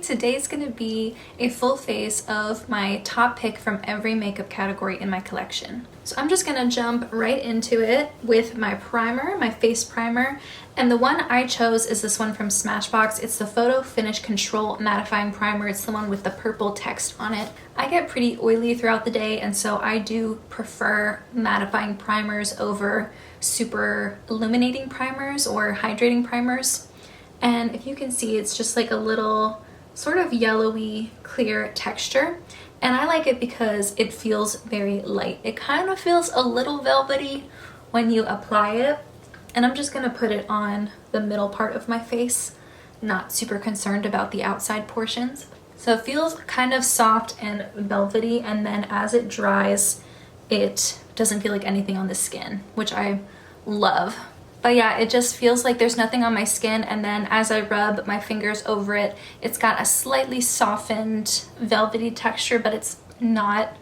today's gonna be a full face of my top pick from every makeup category in my collection. So I'm just gonna jump right into it with my primer, my face primer. And the one I chose is this one from Smashbox. It's the Photo Finish Control Mattifying Primer. It's the one with the purple text on it. I get pretty oily throughout the day, and so I do prefer mattifying primers over super illuminating primers or hydrating primers. And if you can see, it's just like a little sort of yellowy clear texture. And I like it because it feels very light. It kind of feels a little velvety when you apply it. And I'm just gonna put it on the middle part of my face, not super concerned about the outside portions. So it feels kind of soft and velvety, and then as it dries, it doesn't feel like anything on the skin, which I love. But yeah, it just feels like there's nothing on my skin, and then as I rub my fingers over it, it's got a slightly softened velvety texture, but it's not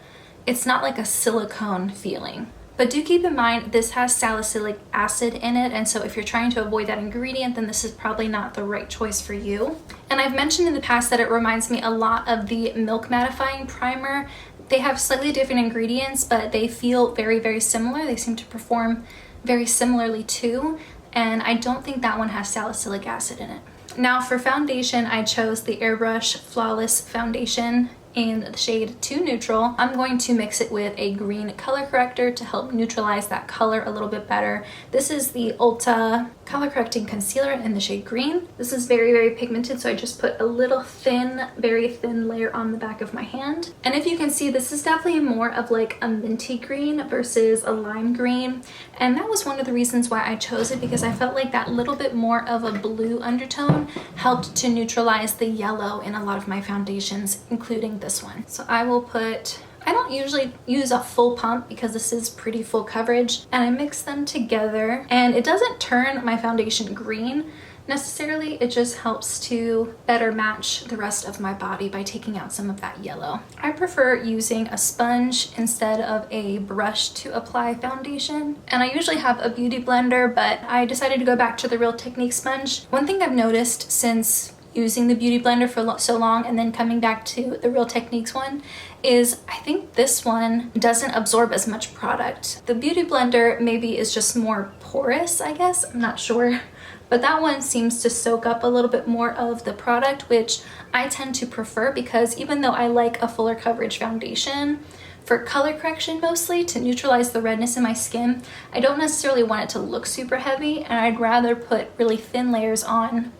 like a silicone feeling. But do keep in mind, this has salicylic acid in it, and so if you're trying to avoid that ingredient, then this is probably not the right choice for you. And I've mentioned in the past that it reminds me a lot of the Milk Mattifying Primer. They have slightly different ingredients, but they feel very, very similar. They seem to perform very similarly too, and I don't think that one has salicylic acid in it. Now for foundation, I chose the Airbrush Flawless Foundation in the shade Too Neutral. I'm going to mix it with a green color corrector to help neutralize that color a little bit better. This is the Ulta Color Correcting Concealer in the shade Green. This is very, very pigmented, so I just put a little thin, very thin layer on the back of my hand. And if you can see, this is definitely more of like a minty green versus a lime green. And that was one of the reasons why I chose it, because I felt like that little bit more of a blue undertone helped to neutralize the yellow in a lot of my foundations, including this one. So I will put, I don't usually use a full pump because this is pretty full coverage, and I mix them together, and it doesn't turn my foundation green necessarily, it just helps to better match the rest of my body by taking out some of that yellow. I prefer using a sponge instead of a brush to apply foundation, and I usually have a beauty blender, but I decided to go back to the Real Technique sponge. One thing I've noticed since using the beauty blender for so long and then coming back to the Real Techniques one is I think this one doesn't absorb as much product. The beauty blender maybe is just more porous, I guess, I'm not sure. But that one seems to soak up a little bit more of the product, which I tend to prefer, because even though I like a fuller coverage foundation, for color correction mostly, to neutralize the redness in my skin, I don't necessarily want it to look super heavy, and I'd rather put really thin layers on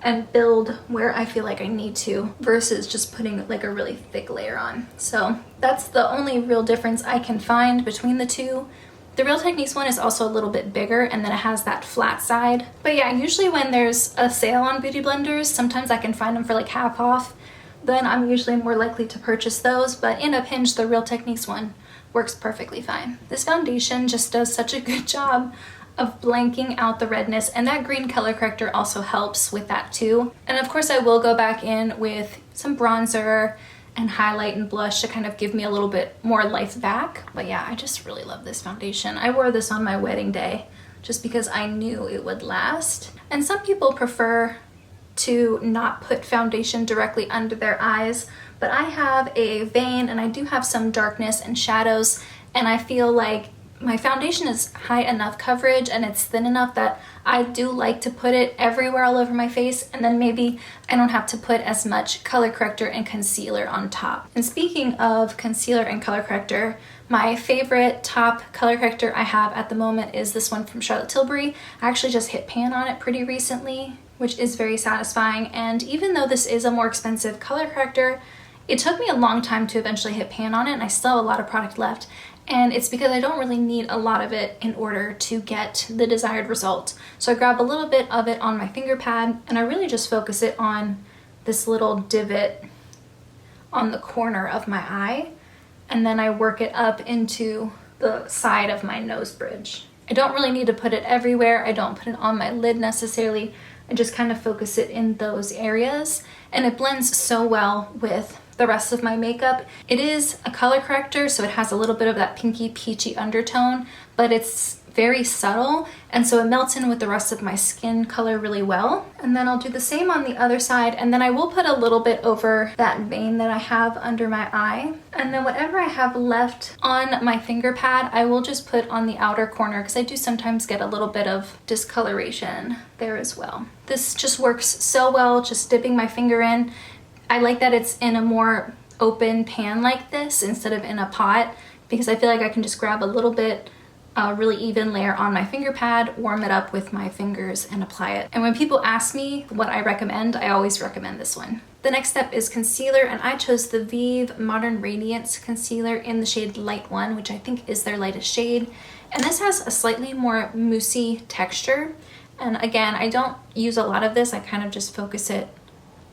and build where I feel like I need to versus just putting like a really thick layer on. So that's the only real difference I can find between the two. The Real Techniques one is also a little bit bigger, and then it has that flat side. But yeah, usually when there's a sale on beauty blenders, sometimes I can find them for like half off. Then I'm usually more likely to purchase those, but in a pinch, the Real Techniques one works perfectly fine. This foundation just does such a good job of blanking out the redness, and that green color corrector also helps with that too. And of course I will go back in with some bronzer and highlight and blush to kind of give me a little bit more life back. But yeah, I just really love this foundation. I wore this on my wedding day just because I knew it would last. And some people prefer to not put foundation directly under their eyes, but I have a vein and I do have some darkness and shadows, and I feel like my foundation is high enough coverage and it's thin enough that I do like to put it everywhere all over my face, and then maybe I don't have to put as much color corrector and concealer on top. And speaking of concealer and color corrector, my favorite top color corrector I have at the moment is this one from Charlotte Tilbury. I actually just hit pan on it pretty recently, which is very satisfying. And even though this is a more expensive color corrector, it took me a long time to eventually hit pan on it, and I still have a lot of product left. And it's because I don't really need a lot of it in order to get the desired result. So I grab a little bit of it on my finger pad, and I really just focus it on this little divot on the corner of my eye, and then I work it up into the side of my nose bridge. I don't really need to put it everywhere. I don't put it on my lid necessarily. I just kind of focus it in those areas, and it blends so well with the rest of my makeup. It is a color corrector, so it has a little bit of that pinky peachy undertone, but it's very subtle, and so it melts in with the rest of my skin color really well. And then I'll do the same on the other side, and then I will put a little bit over that vein that I have under my eye. And then whatever I have left on my finger pad, I will just put on the outer corner, because I do sometimes get a little bit of discoloration there as well. This just works so well, just dipping my finger in. I like that it's in a more open pan like this instead of in a pot, because I feel like I can just grab a little bit, a really even layer on my finger pad, warm it up with my fingers, and apply it. And when people ask me what I recommend, I always recommend this one. The next step is concealer, and I chose the Vive Modern Radiance Concealer in the shade Light 1, which I think is their lightest shade. And this has a slightly more moussey texture. And again, I don't use a lot of this. I kind of just focus it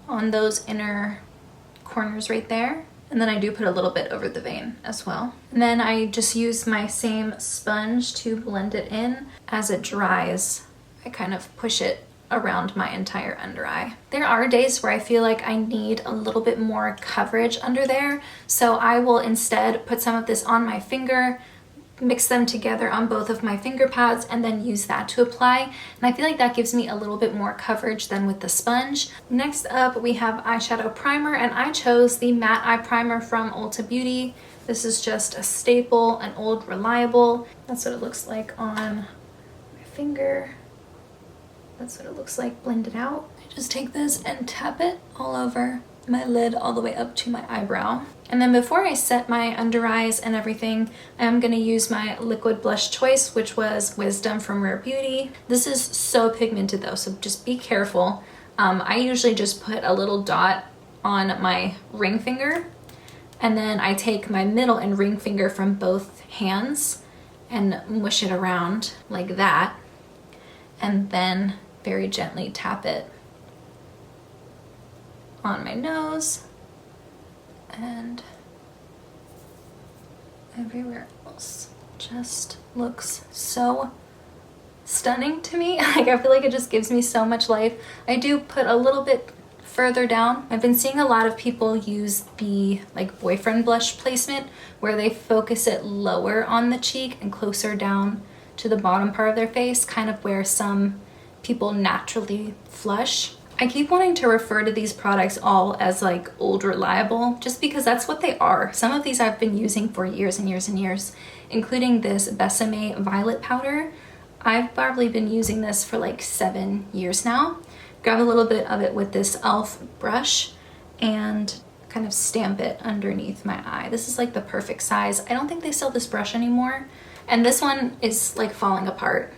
on those inner corners right there. And then I do put a little bit over the vein as well. And then I just use my same sponge to blend it in. As it dries, I kind of push it around my entire under eye. There are days where I feel like I need a little bit more coverage under there, so I will instead put some of this on my finger, mix them together on both of my finger pads, and then use that to apply. And I feel like that gives me a little bit more coverage than with the sponge. Next up, we have eyeshadow primer, and I chose the matte eye primer from Ulta Beauty. This is just a staple, an old reliable. That's what it looks like on my finger. That's what it looks like blended out. I just take this and tap it all over my lid all the way up to my eyebrow. And then before I set my under eyes and everything, I'm gonna use my liquid blush choice, which was Wisdom from Rare Beauty. This is so pigmented though, so just be careful. I usually just put a little dot on my ring finger, and then I take my middle and ring finger from both hands and mush it around like that, and then very gently tap it on my nose and everywhere else. Just looks so stunning to me. Like, I feel like it just gives me so much life. I do put a little bit further down. I've been seeing a lot of people use the like boyfriend blush placement, where they focus it lower on the cheek and closer down to the bottom part of their face, kind of where some people naturally flush. I keep wanting to refer to these products all as like old reliable, just because that's what they are. Some of these I've been using for years and years and years, including this Besame Violet powder. I've probably been using this for like 7 years now. Grab a little bit of it with this e.l.f. brush and kind of stamp it underneath my eye. This is like the perfect size. I don't think they sell this brush anymore, and this one is like falling apart,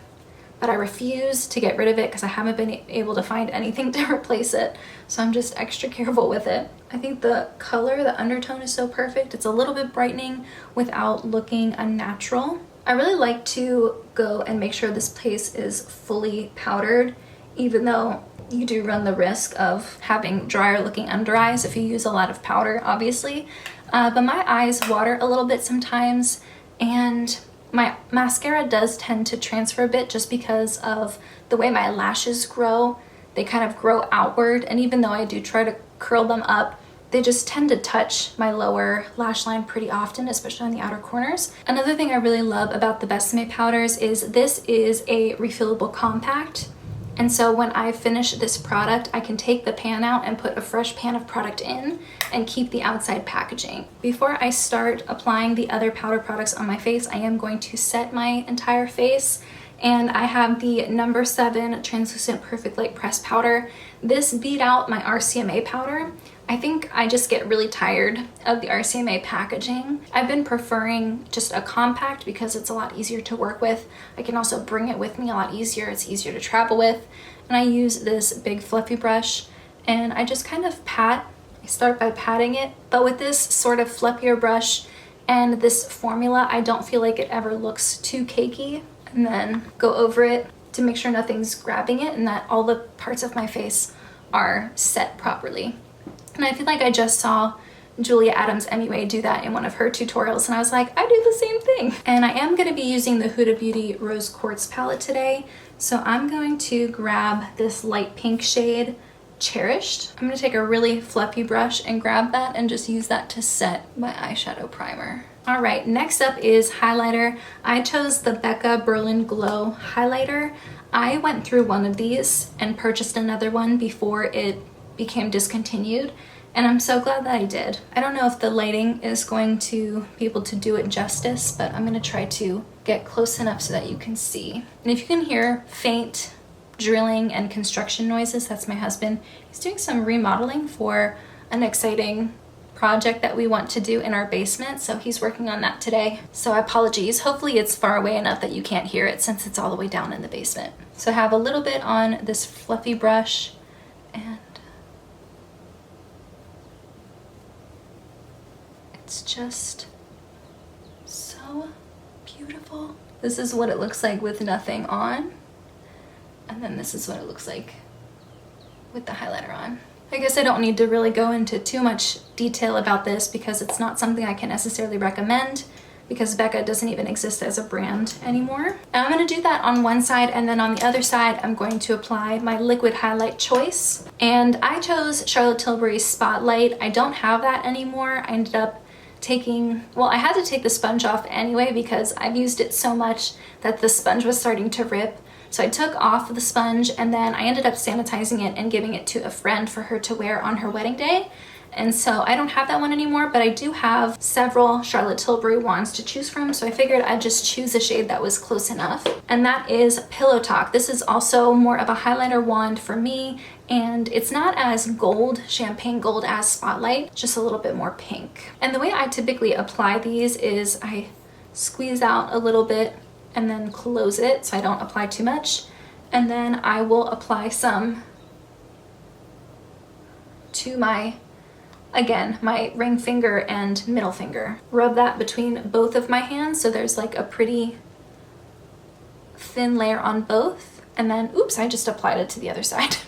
but I refuse to get rid of it because I haven't been able to find anything to replace it. So I'm just extra careful with it. I think the color, the undertone is so perfect. It's a little bit brightening without looking unnatural. I really like to go and make sure this place is fully powdered, even though you do run the risk of having drier looking under eyes if you use a lot of powder, obviously. But my eyes water a little bit sometimes, and my mascara does tend to transfer a bit just because of the way my lashes grow. They kind of grow outward, and even though I do try to curl them up, they just tend to touch my lower lash line pretty often, especially on the outer corners. Another thing I really love about the Besame powders is this is a refillable compact. And so when I finish this product, I can take the pan out and put a fresh pan of product in and keep the outside packaging. Before I start applying the other powder products on my face, I am going to set my entire face. And I have the No. 7 Translucent Perfect Light Press Powder. This beat out my RCMA powder. I think I just get really tired of the RCMA packaging. I've been preferring just a compact because it's a lot easier to work with. I can also bring it with me a lot easier. It's easier to travel with. And I use this big fluffy brush, and I just kind of pat. I start by patting it, but with this sort of fluffier brush and this formula, I don't feel like it ever looks too cakey. And then go over it to make sure nothing's grabbing it and that all the parts of my face are set properly. And I feel like I just saw Julia Adams MUA do that in one of her tutorials, and I was like, I do the same thing. And I am going to be using the Huda Beauty Rose Quartz palette today, so I'm going to grab this light pink shade, Cherished. I'm going to take a really fluffy brush and grab that and just use that to set my eyeshadow primer. All right, next up is highlighter. I chose the Becca Berlin Glow highlighter. I went through one of these and purchased another one before it became discontinued, and I'm so glad that I did. I don't know if the lighting is going to be able to do it justice, but I'm gonna try to get close enough so that you can see. And if you can hear faint drilling and construction noises, that's my husband. He's doing some remodeling for an exciting project that we want to do in our basement, so he's working on that today. So apologies, hopefully it's far away enough that you can't hear it since it's all the way down in the basement. So I have a little bit on this fluffy brush, and it's just so beautiful. This is what it looks like with nothing on, and then this is what it looks like with the highlighter on. I guess I don't need to really go into too much detail about this because it's not something I can necessarily recommend, because Becca doesn't even exist as a brand anymore. And I'm going to do that on one side, and then on the other side I'm going to apply my liquid highlight choice. And I chose Charlotte Tilbury's Spotlight. I don't have that anymore. I ended up I had to take the sponge off anyway because I've used it so much that the sponge was starting to rip. So I took off the sponge, and then I ended up sanitizing it and giving it to a friend for her to wear on her wedding day. And so I don't have that one anymore, but I do have several Charlotte Tilbury wands to choose from, so I figured I'd just choose a shade that was close enough. And that is Pillow Talk. This is also more of a highlighter wand for me, and it's not as gold, champagne gold as Spotlight, just a little bit more pink. And the way I typically apply these is I squeeze out a little bit and then close it so I don't apply too much. And then I will apply some to my ring finger and middle finger. Rub that between both of my hands so there's like a pretty thin layer on both. And then, oops, I just applied it to the other side.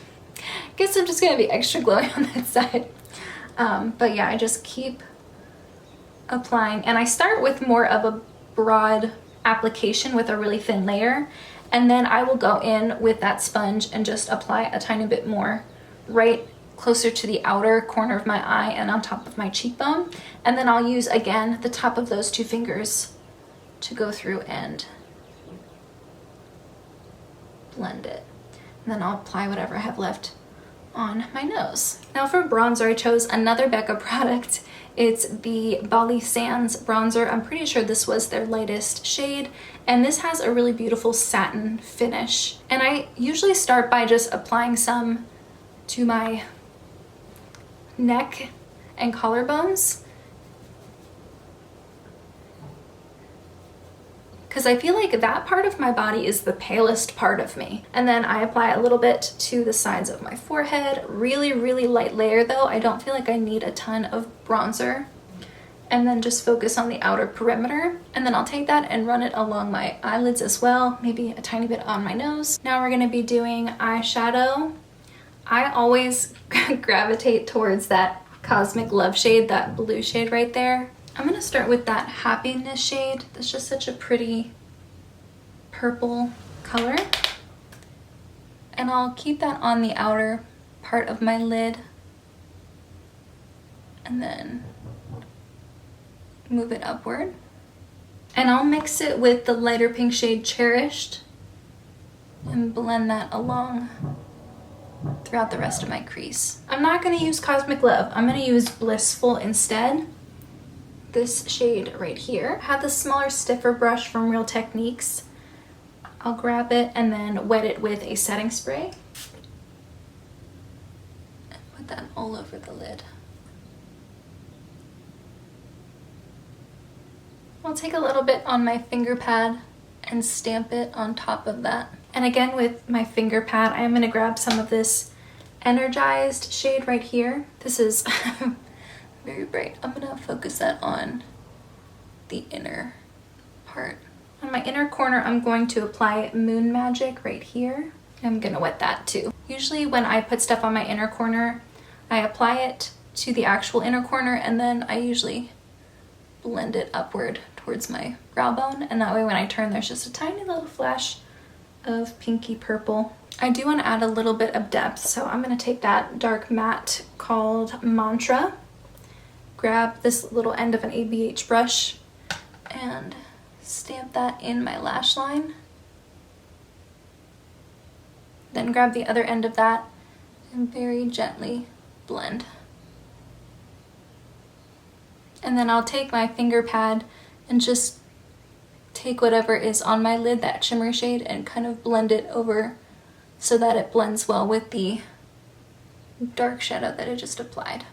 Guess I'm just gonna be extra glowy on that side. But yeah, I just keep applying, and I start with more of a broad application with a really thin layer, and then I will go in with that sponge and just apply a tiny bit more right closer to the outer corner of my eye and on top of my cheekbone. And then I'll use again the top of those two fingers to go through and blend it. And then I'll apply whatever I have left on my nose. Now for bronzer, I chose another Becca product. It's the Bali Sands bronzer. I'm pretty sure this was their lightest shade, and this has a really beautiful satin finish. And I usually start by just applying some to my neck and collarbones, because I feel like that part of my body is the palest part of me. And then I apply a little bit to the sides of my forehead. Really, really light layer though. I don't feel like I need a ton of bronzer. And then just focus on the outer perimeter. And then I'll take that and run it along my eyelids as well, maybe a tiny bit on my nose. Now we're gonna be doing eyeshadow. I always gravitate towards that Cosmic Love shade, that blue shade right there. I'm gonna start with that Happiness shade. That's just such a pretty purple color. And I'll keep that on the outer part of my lid and then move it upward. And I'll mix it with the lighter pink shade Cherished and blend that along throughout the rest of my crease. I'm not gonna use Cosmic Love. I'm gonna use Blissful instead. This shade right here. I have the smaller, stiffer brush from Real Techniques. I'll grab it and then wet it with a setting spray. And put that all over the lid. I'll take a little bit on my finger pad and stamp it on top of that. And again with my finger pad, I'm gonna grab some of this Energized shade right here. This is very bright. I'm gonna focus that on the inner part. On my inner corner, I'm going to apply Moon Magic right here. I'm gonna wet that too. Usually when I put stuff on my inner corner, I apply it to the actual inner corner and then I usually blend it upward towards my brow bone, and that way when I turn there's just a tiny little flash of pinky purple. I do want to add a little bit of depth, so I'm going to take that dark matte called Mantra, grab this little end of an ABH brush, and stamp that in my lash line. Then grab the other end of that and very gently blend. And then I'll take my finger pad and just take whatever is on my lid, that shimmer shade, and kind of blend it over so that it blends well with the dark shadow that I just applied.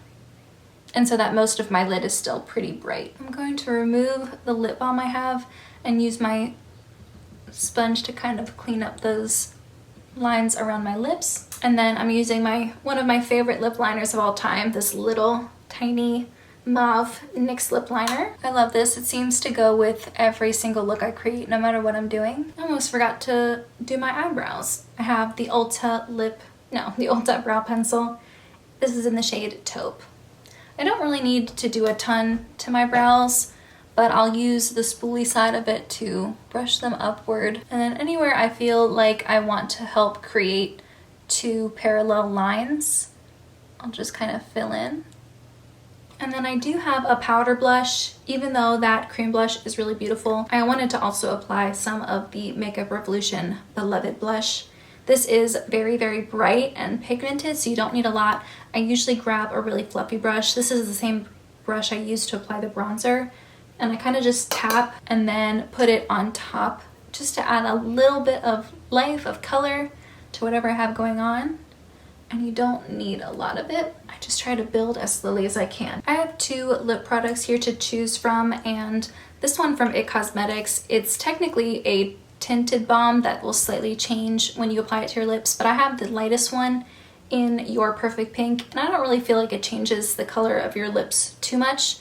And so that most of my lid is still pretty bright. I'm going to remove the lip balm I have and use my sponge to kind of clean up those lines around my lips. And then I'm using one of my favorite lip liners of all time, this little tiny mauve NYX lip liner. I love this. It seems to go with every single look I create, no matter what I'm doing. I almost forgot to do my eyebrows. I have the Ulta brow pencil. This is in the shade Taupe. I don't really need to do a ton to my brows, but I'll use the spoolie side of it to brush them upward. And then anywhere I feel like I want to help create two parallel lines, I'll just kind of fill in. And then I do have a powder blush. Even though that cream blush is really beautiful, I wanted to also apply some of the Makeup Revolution Beloved blush. This is very, very bright and pigmented, so you don't need a lot. I usually grab a really fluffy brush. This is the same brush I used to apply the bronzer, and I kind of just tap and then put it on top just to add a little bit of life, of color to whatever I have going on. And you don't need a lot of it. I just try to build as slowly as I can. I have two lip products here to choose from, and this one from IT Cosmetics, it's technically a tinted balm that will slightly change when you apply it to your lips, but I have the lightest one in Your Perfect Pink, and I don't really feel like it changes the color of your lips too much,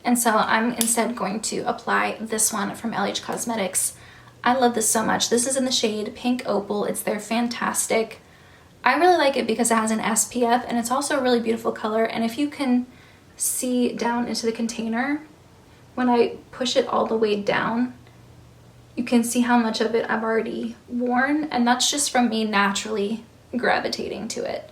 and so I'm instead going to apply this one from LH Cosmetics. I love this so much. This is in the shade Pink Opal. It's their Fantastic. I really like it because it has an SPF, and it's also a really beautiful color, and if you can see down into the container, when I push it all the way down, you can see how much of it I've already worn, and that's just from me naturally gravitating to it.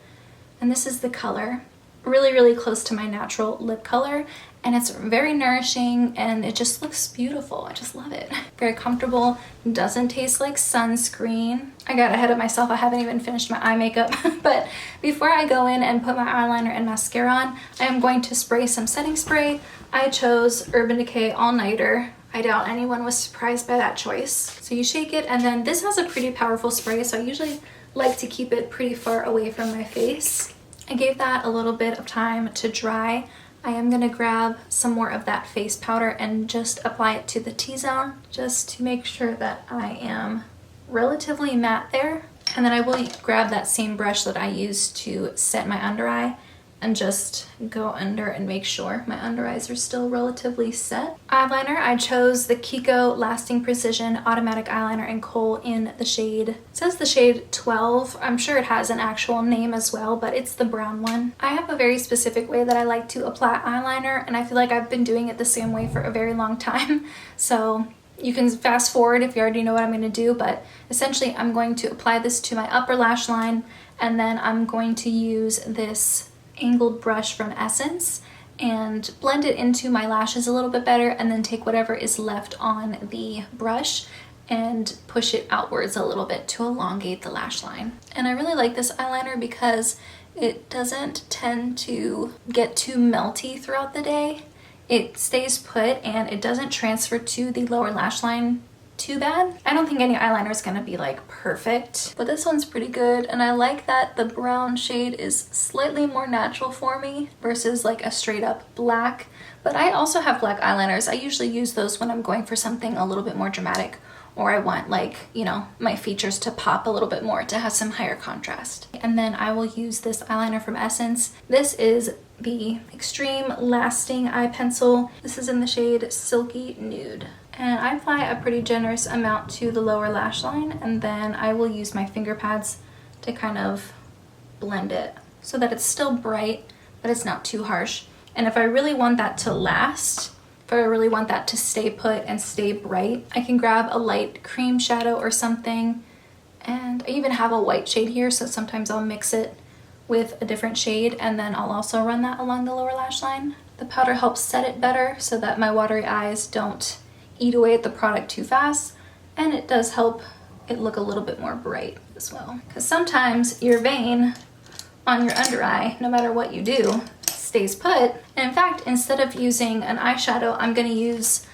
And this is the color, really, really close to my natural lip color, and it's very nourishing, and it just looks beautiful. I just love it. Very comfortable, doesn't taste like sunscreen. I got ahead of myself, I haven't even finished my eye makeup, but before I go in and put my eyeliner and mascara on, I am going to spray some setting spray. I chose Urban Decay All Nighter. I doubt anyone was surprised by that choice. So you shake it, and then this has a pretty powerful spray, so I usually like to keep it pretty far away from my face. I gave that a little bit of time to dry. I am gonna grab some more of that face powder and just apply it to the T-zone, just to make sure that I am relatively matte there. And then I will grab that same brush that I used to set my under eye and just go under and make sure my under eyes are still relatively set. Eyeliner, I chose the Kiko Lasting Precision Automatic Eyeliner in Kohl in the shade, it says the shade 12. I'm sure it has an actual name as well, but it's the brown one. I have a very specific way that I like to apply eyeliner, and I feel like I've been doing it the same way for a very long time. So you can fast forward if you already know what I'm going to do, but essentially I'm going to apply this to my upper lash line, and then I'm going to use this angled brush from Essence and blend it into my lashes a little bit better, and then take whatever is left on the brush and push it outwards a little bit to elongate the lash line. And I really like this eyeliner because it doesn't tend to get too melty throughout the day. It stays put and it doesn't transfer to the lower lash line too bad. I don't think any eyeliner is gonna be like perfect, but this one's pretty good, and I like that the brown shade is slightly more natural for me versus like a straight up black. But I also have black eyeliners. I usually use those when I'm going for something a little bit more dramatic, or I want, like, you know, my features to pop a little bit more, to have some higher contrast. And then I will use this eyeliner from Essence. This is the Extreme Lasting Eye Pencil. This is in the shade Silky Nude. And I apply a pretty generous amount to the lower lash line, and then I will use my finger pads to kind of blend it so that it's still bright, but it's not too harsh. And if I really want that to last, if I really want that to stay put and stay bright, I can grab a light cream shadow or something. And I even have a white shade here, so sometimes I'll mix it with a different shade, and then I'll also run that along the lower lash line. The powder helps set it better so that my watery eyes don't eat away at the product too fast, and it does help it look a little bit more bright as well. Because sometimes your vein on your under eye, no matter what you do, stays put. And in fact, instead of using an eyeshadow, I'm going to use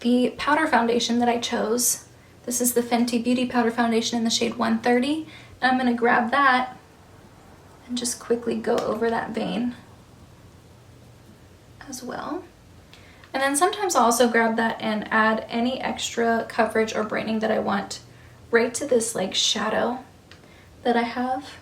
the powder foundation that I chose. This is the Fenty Beauty Powder Foundation in the shade 130. And I'm going to grab that and just quickly go over that vein as well. And then sometimes I'll also grab that and add any extra coverage or brightening that I want right to this like shadow that I have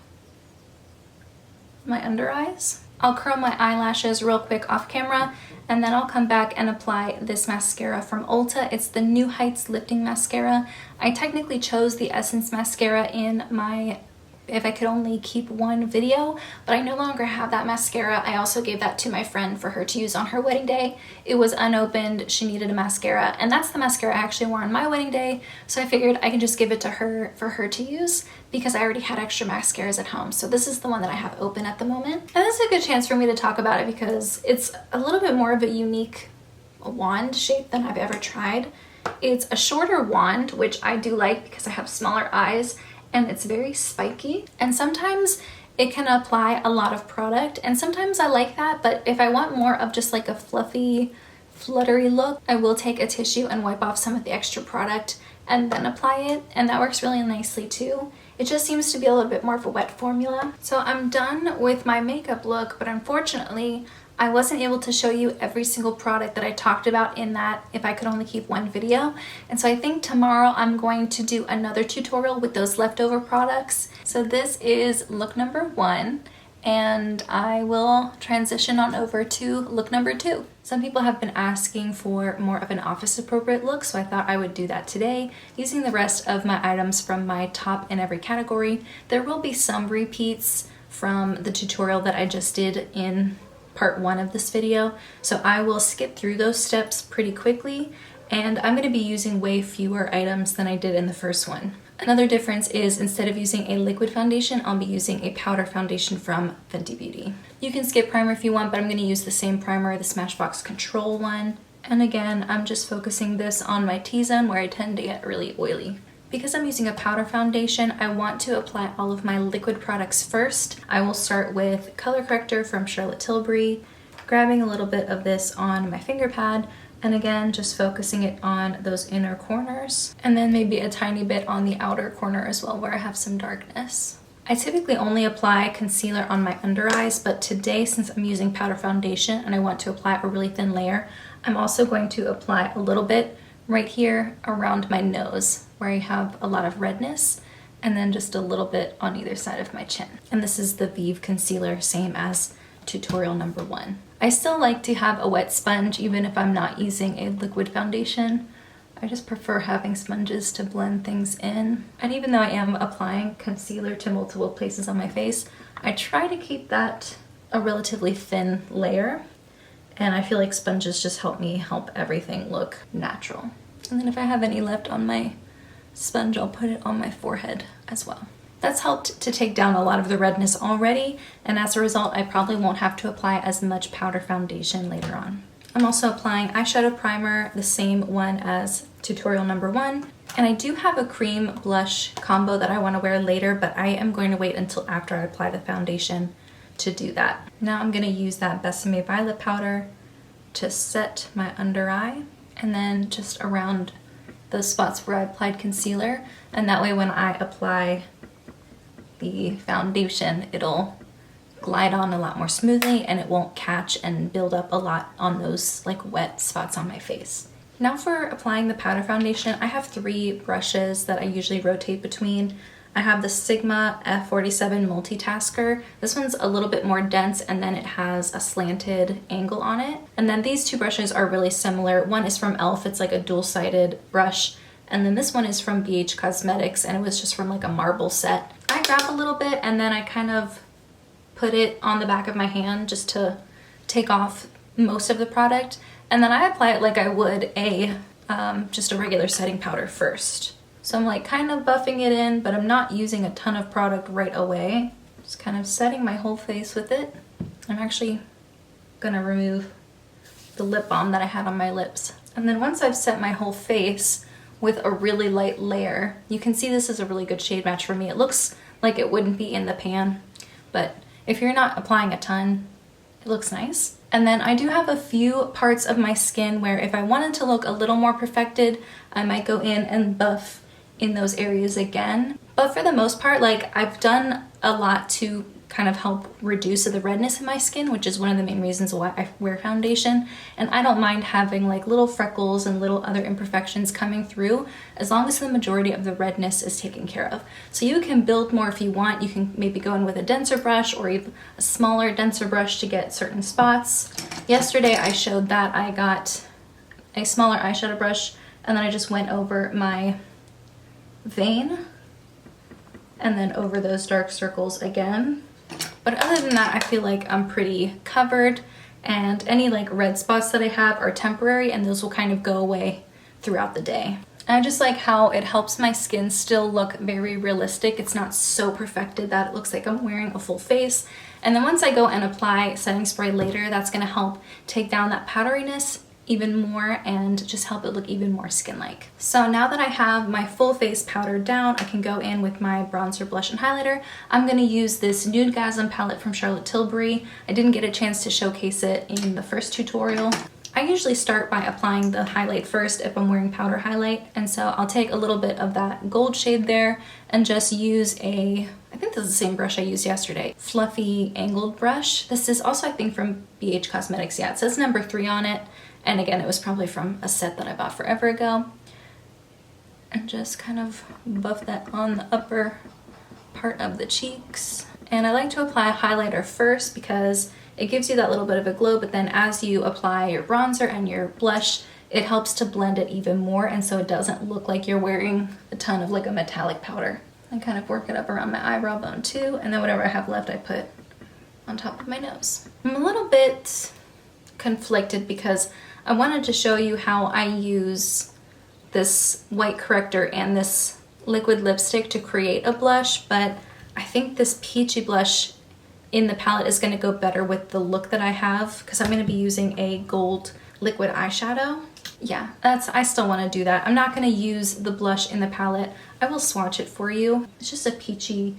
my under eyes. I'll curl my eyelashes real quick off camera, and then I'll come back and apply this mascara from Ulta. It's the New Heights Lifting Mascara. I technically chose the Essence mascara in my if I could only keep one video, but I no longer have that mascara. I also gave that to my friend for her to use on her wedding day. It was unopened, she needed a mascara, and that's the mascara I actually wore on my wedding day, so I figured I can just give it to her for her to use because I already had extra mascaras at home. So this is the one that I have open at the moment. And this is a good chance for me to talk about it because it's a little bit more of a unique wand shape than I've ever tried. It's a shorter wand, which I do like because I have smaller eyes, and it's very spiky, and sometimes it can apply a lot of product, and sometimes I like that, but if I want more of just like a fluffy, fluttery look, I will take a tissue and wipe off some of the extra product and then apply it, and that works really nicely too. It just seems to be a little bit more of a wet formula. So I'm done with my makeup look, but unfortunately, I wasn't able to show you every single product that I talked about in that if I could only keep one video. And so I think tomorrow I'm going to do another tutorial with those leftover products. So this is look number 1, and I will transition on over to look number 2. Some people have been asking for more of an office appropriate look, so I thought I would do that today using the rest of my items from my top in every category. There will be some repeats from the tutorial that I just did in part 1 of this video, so I will skip through those steps pretty quickly, and I'm going to be using way fewer items than I did in the first one. Another difference is instead of using a liquid foundation, I'll be using a powder foundation from Fenty Beauty. You can skip primer if you want, but I'm going to use the same primer, the Smashbox Control one. And again, I'm just focusing this on my T-zone where I tend to get really oily. Because I'm using a powder foundation, I want to apply all of my liquid products first. I will start with color corrector from Charlotte Tilbury, grabbing a little bit of this on my finger pad, and again, just focusing it on those inner corners, and then maybe a tiny bit on the outer corner as well where I have some darkness. I typically only apply concealer on my under eyes, but today, since I'm using powder foundation and I want to apply a really thin layer, I'm also going to apply a little bit right here around my nose where I have a lot of redness, and then just a little bit on either side of my chin. And this is the Vive concealer, same as tutorial number 1. I still like to have a wet sponge even if I'm not using a liquid foundation. I just prefer having sponges to blend things in. And even though I am applying concealer to multiple places on my face, I try to keep that a relatively thin layer. And I feel like sponges just help everything look natural. And then if I have any left on my sponge, I'll put it on my forehead as well. That's helped to take down a lot of the redness already, and as a result, I probably won't have to apply as much powder foundation later on. I'm also applying eyeshadow primer, the same one as tutorial number 1. And I do have a cream blush combo that I want to wear later, but I am going to wait until after I apply the foundation to do that. Now I'm going to use that Besame Violet powder to set my under eye, and then just around those spots where I applied concealer, and that way when I apply the foundation, it'll glide on a lot more smoothly and it won't catch and build up a lot on those like wet spots on my face. Now for applying the powder foundation, I have 3 brushes that I usually rotate between. I have the Sigma F47 Multitasker. This one's a little bit more dense, and then it has a slanted angle on it. And then these 2 brushes are really similar. One is from e.l.f., it's like a dual-sided brush, and then this one is from BH Cosmetics, and it was just from like a marble set. I grab a little bit and then I kind of put it on the back of my hand just to take off most of the product, and then I apply it like I would just a regular setting powder first. So I'm like kind of buffing it in, but I'm not using a ton of product right away. Just kind of setting my whole face with it. I'm actually gonna remove the lip balm that I had on my lips And then once I've set my whole face with a really light layer, you can see this is a really good shade match for me. It looks like it wouldn't be in the pan, but if you're not applying a ton, it looks nice. And then I do have a few parts of my skin where if I wanted to look a little more perfected, I might go in and buff in those areas again. But for the most part, like, I've done a lot to kind of help reduce the redness in my skin, which is one of the main reasons why I wear foundation. And I don't mind having like little freckles and little other imperfections coming through as long as the majority of the redness is taken care of. So you can build more if you want. You can maybe go in with a denser brush or even a smaller, denser brush to get certain spots. Yesterday I showed that I got a smaller eyeshadow brush and then I just went over my vein and then over those dark circles again. But other than that, I feel like I'm pretty covered, and any like red spots that I have are temporary and those will kind of go away throughout the day. And I just like how it helps my skin still look very realistic. It's not so perfected that it looks like I'm wearing a full face. And then once I go and apply setting spray later, that's gonna help take down that powderiness even more and just help it look even more skin-like. So now that I have my full face powdered down, I can go in with my bronzer, blush, and highlighter. I'm gonna use this Nudegasm palette from Charlotte Tilbury. I didn't get a chance to showcase it in the first tutorial. I usually start by applying the highlight first if I'm wearing powder highlight, and so I'll take a little bit of that gold shade there and just use I think this is the same brush I used yesterday, fluffy angled brush. This is also, I think, from BH Cosmetics. Yeah, it says number 3 on it. And again, it was probably from a set that I bought forever ago. And just kind of buff that on the upper part of the cheeks. And I like to apply a highlighter first because it gives you that little bit of a glow, but then as you apply your bronzer and your blush, it helps to blend it even more, and so it doesn't look like you're wearing a ton of like a metallic powder. I kind of work it up around my eyebrow bone too, and then whatever I have left I put on top of my nose. I'm a little bit conflicted because I wanted to show you how I use this white corrector and this liquid lipstick to create a blush, but I think this peachy blush in the palette is going to go better with the look that I have because I'm going to be using a gold liquid eyeshadow. Yeah, I still want to do that. I'm not going to use the blush in the palette. I will swatch it for you. It's just a peachy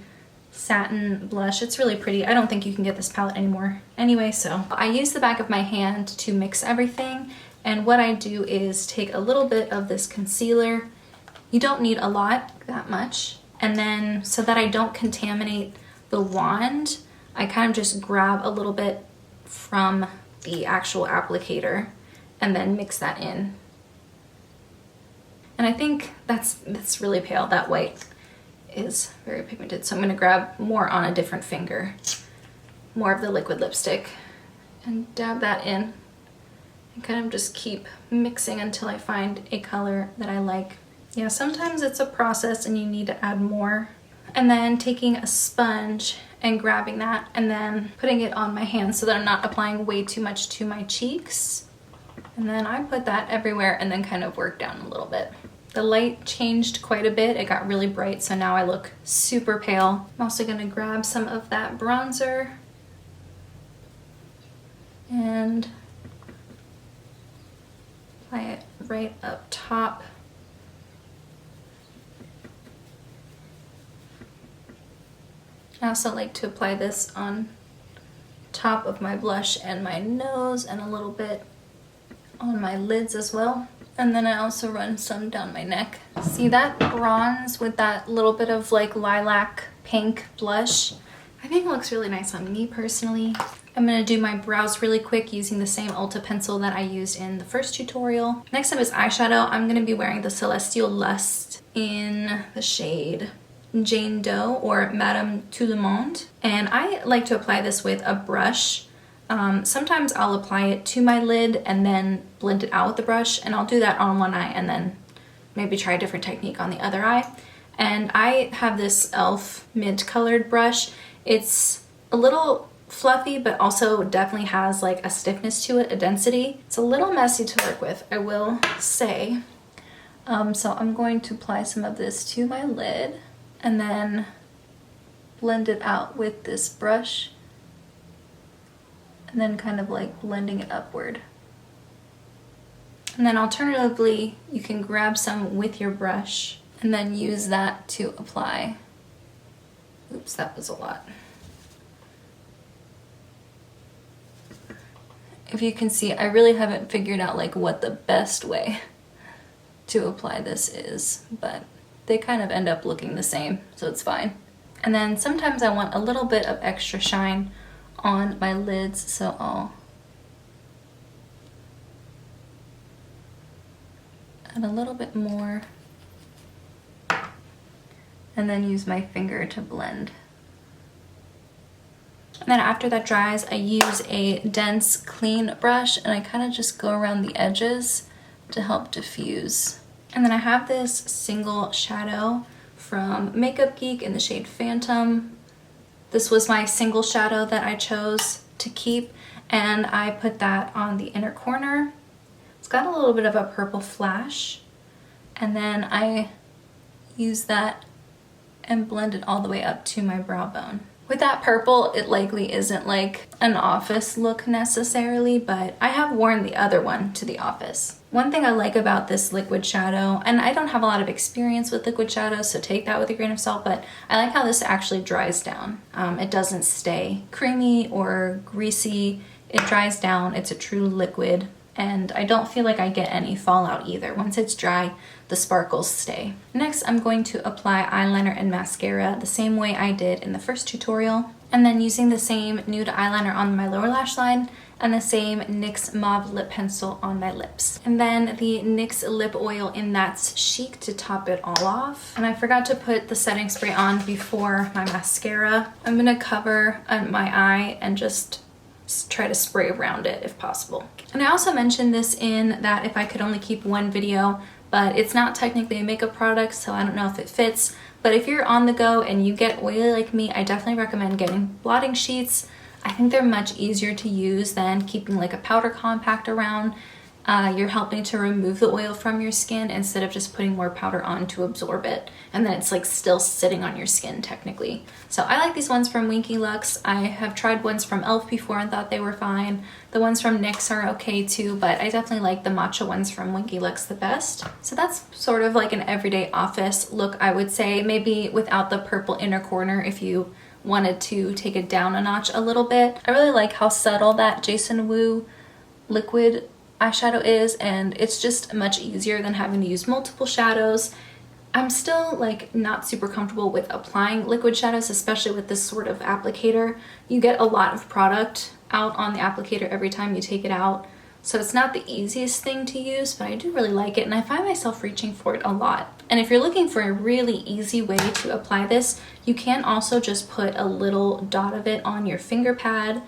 satin blush. It's really pretty. I don't think you can get this palette anymore anyway, so I use the back of my hand to mix everything, and what I do is take a little bit of this concealer. You don't need a lot, that much, and then so that I don't contaminate the wand, I kind of just grab a little bit from the actual applicator and then mix that in. And I think that's really pale. That white is very pigmented, so I'm going to grab more on a different finger, more of the liquid lipstick, and dab that in and kind of just keep mixing until I find a color that I like. Yeah, sometimes it's a process and you need to add more. And then taking a sponge and grabbing that and then putting it on my hands so that I'm not applying way too much to my cheeks. And then I put that everywhere and then kind of work down a little bit. The light changed quite a bit. It got really bright, so now I look super pale. I'm also gonna grab some of that bronzer and apply it right up top. I also like to apply this on top of my blush and my nose and a little bit on my lids as well. And then I also run some down my neck. See that bronze with that little bit of like lilac pink blush? I think it looks really nice on me personally. I'm gonna do my brows really quick using the same Ulta pencil that I used in the first tutorial. Next up is eyeshadow. I'm gonna be wearing the Celestial Lust in the shade Jane Doe or Madame Tout le Monde. And I like to apply this with a brush. Sometimes I'll apply it to my lid and then blend it out with the brush, and I'll do that on one eye and then maybe try a different technique on the other eye. And I have this e.l.f. mint-colored brush. It's a little fluffy, but also definitely has like a stiffness to it, a density. It's a little messy to work with, I will say. So I'm going to apply some of this to my lid and then blend it out with this brush. And then kind of like blending it upward. And then alternatively, you can grab some with your brush and then use that to apply. Oops, that was a lot. If you can see, I really haven't figured out like what the best way to apply this is, but they kind of end up looking the same, so it's fine. And then sometimes I want a little bit of extra shine on my lids, so I'll add a little bit more and then use my finger to blend. And then after that dries, I use a dense, clean brush and I kind of just go around the edges to help diffuse. And then I have this single shadow from Makeup Geek in the shade Phantom. This was my single shadow that I chose to keep, and I put that on the inner corner. It's got a little bit of a purple flash, and then I use that and blend it all the way up to my brow bone. With that purple, it likely isn't like an office look necessarily, but I have worn the other one to the office. One thing I like about this liquid shadow, and I don't have a lot of experience with liquid shadows, so take that with a grain of salt, but I like how this actually dries down. It doesn't stay creamy or greasy. It dries down. It's a true liquid, and I don't feel like I get any fallout either. Once it's dry, the sparkles stay. Next, I'm going to apply eyeliner and mascara the same way I did in the first tutorial, and then using the same nude eyeliner on my lower lash line and the same NYX Mauve lip pencil on my lips. And then the NYX lip oil in That's Chic to top it all off. And I forgot to put the setting spray on before my mascara. I'm gonna cover my eye and just try to spray around it if possible. And I also mentioned this in that if I could only keep one video, but it's not technically a makeup product, so I don't know if it fits. But if you're on the go and you get oily like me, I definitely recommend getting blotting sheets. I think they're much easier to use than keeping like a powder compact around. You're helping to remove the oil from your skin instead of just putting more powder on to absorb it, and then it's like still sitting on your skin technically. So I like these ones from Winky Lux. I have tried ones from e.l.f. before and thought they were fine. The ones from NYX are okay too, but I definitely like the matcha ones from Winky Lux the best. So that's sort of like an everyday office look, I would say, maybe without the purple inner corner if you wanted to take it down a notch a little bit. I really like how subtle that Jason Wu liquid eyeshadow is, and it's just much easier than having to use multiple shadows. I'm still like not super comfortable with applying liquid shadows, especially with this sort of applicator. You get a lot of product out on the applicator every time you take it out, so it's not the easiest thing to use, but I do really like it and I find myself reaching for it a lot. And if you're looking for a really easy way to apply this, you can also just put a little dot of it on your finger pad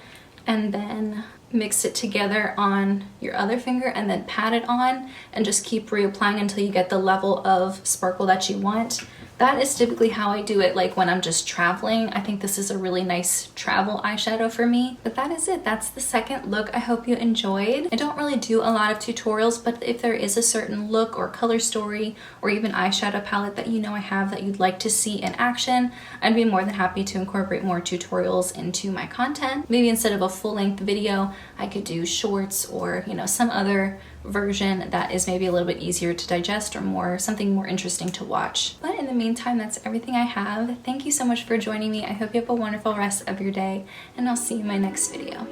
and then mix it together on your other finger and then pat it on and just keep reapplying until you get the level of sparkle that you want. That is typically how I do it, like when I'm just traveling. I think this is a really nice travel eyeshadow for me. But that is it. That's the second look. I hope you enjoyed. I don't really do a lot of tutorials, but if there is a certain look or color story or even eyeshadow palette that you know I have that you'd like to see in action, I'd be more than happy to incorporate more tutorials into my content. Maybe instead of a full-length video, I could do shorts or, you know, some other version that is maybe a little bit easier to digest or something more interesting to watch. But in the meantime, that's everything I have. Thank you so much for joining me. I hope you have a wonderful rest of your day, and I'll see you in my next video.